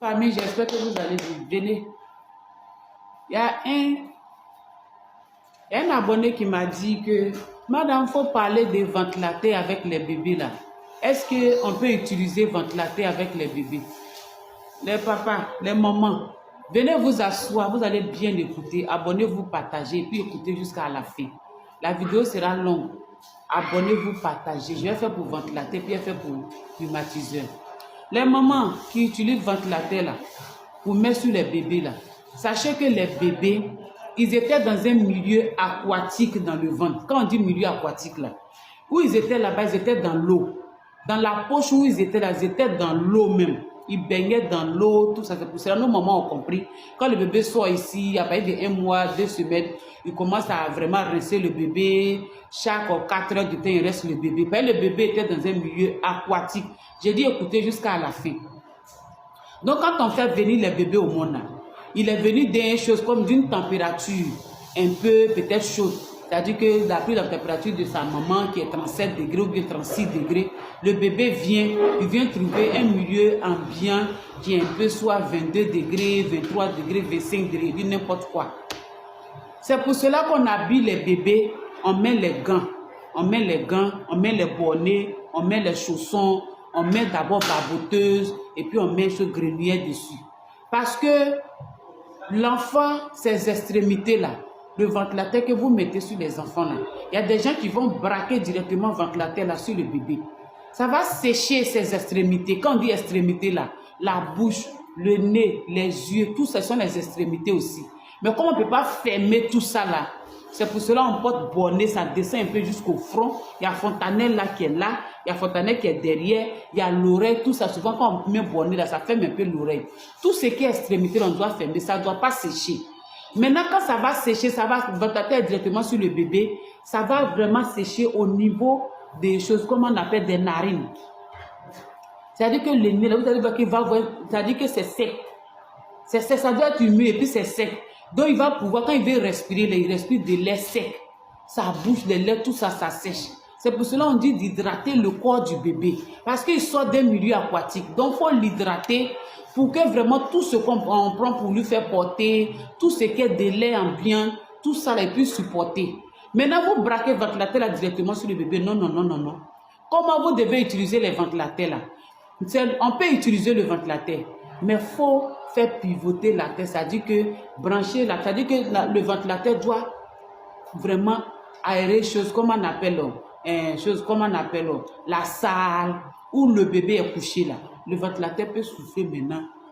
Famille, j'espère que vous allez bien. Venez. Il y a un abonné qui m'a dit que, madame, il faut parler de ventilateur avec les bébés là. Est-ce qu'on peut utiliser ventilateur avec les bébés? Les papas, les mamans, venez vous asseoir, vous allez bien écouter. Abonnez-vous, partagez, et puis écoutez jusqu'à la fin. La vidéo sera longue. Abonnez-vous, partagez. Je vais faire pour ventilateur, puis je vais faire pour climatiseur. Les mamans qui utilisent ventilateur là, pour mettre sur les bébés là, sachez que les bébés, ils étaient dans un milieu aquatique dans le ventre. Quand on dit milieu aquatique là, où ils étaient là-bas, ils étaient dans l'eau. Dans la poche où ils étaient là, ils étaient dans l'eau même. Ils baignaient dans l'eau, tout ça. C'est pour cela nos mamans ont compris. Quand le bébé sort ici, à partir de 1 mois, 2 semaines, ils commencent à vraiment rincer le bébé. Chaque 4 heures de temps, il reste le bébé. Parce que le bébé était dans un milieu aquatique. J'ai dit écoutez jusqu'à la fin. Donc quand on fait venir les bébés au monde, il est venu d'une chose comme d'une température un peu peut-être chaude. C'est-à-dire que d'après la température de sa maman qui est 37 degrés ou bien 36 degrés, le bébé vient trouver un milieu ambiant qui est un peu soit 22 degrés, 23 degrés, 25 degrés, n'importe quoi. C'est pour cela qu'on habille les bébés, on met les gants, on met les bonnets, on met les chaussons, on met d'abord barboteuse et puis on met ce grenier dessus. Parce que l'enfant, ces extrémités-là, le ventilateur que vous mettez sur les enfants là, il y a des gens qui vont braquer directement le ventilateur là sur le bébé. Ça va sécher ces extrémités. Quand on dit extrémités là, la bouche, le nez, les yeux, tout ça sont les extrémités aussi. Mais comme on ne peut pas fermer tout ça là, c'est pour cela qu'on porte bonnet, ça descend un peu jusqu'au front. Il y a fontanelle là qui est là, il y a fontanelle qui est derrière, il y a l'oreille, tout ça. Souvent quand on met bonnet là, ça ferme un peu l'oreille. Tout ce qui est extrémité, on doit fermer, ça ne doit pas sécher. Maintenant, quand ça va sécher, ça va ventilateur directement sur le bébé, ça va vraiment sécher au niveau des choses, comme on appelle des narines. C'est-à-dire que le nez, là, vous allez voir qu'il va voir, c'est-à-dire que c'est sec. C'est sec, ça doit être humide et puis c'est sec. Donc il va pouvoir, quand il veut respirer, il respire de l'air sec. Sa bouche, les lèvres, tout ça, ça sèche. C'est pour cela qu'on dit d'hydrater le corps du bébé. Parce qu'il sort d'un milieu aquatique. Donc il faut l'hydrater pour que vraiment tout ce qu'on prend pour lui faire porter, tout ce qui est de l'air ambiant, tout ça, il puisse supporter. Maintenant, vous braquez le ventilateur là directement sur le bébé. Non, non, non, non, non. Comment vous devez utiliser les ventilateurs là? On peut utiliser le ventilateur, mais il faut faire pivoter la tête, c'est-à-dire que brancher la tête, c'est-à-dire que le ventilateur doit vraiment aérer chose comme on appelle, la salle où le bébé est couché là. Le ventilateur peut souffler maintenant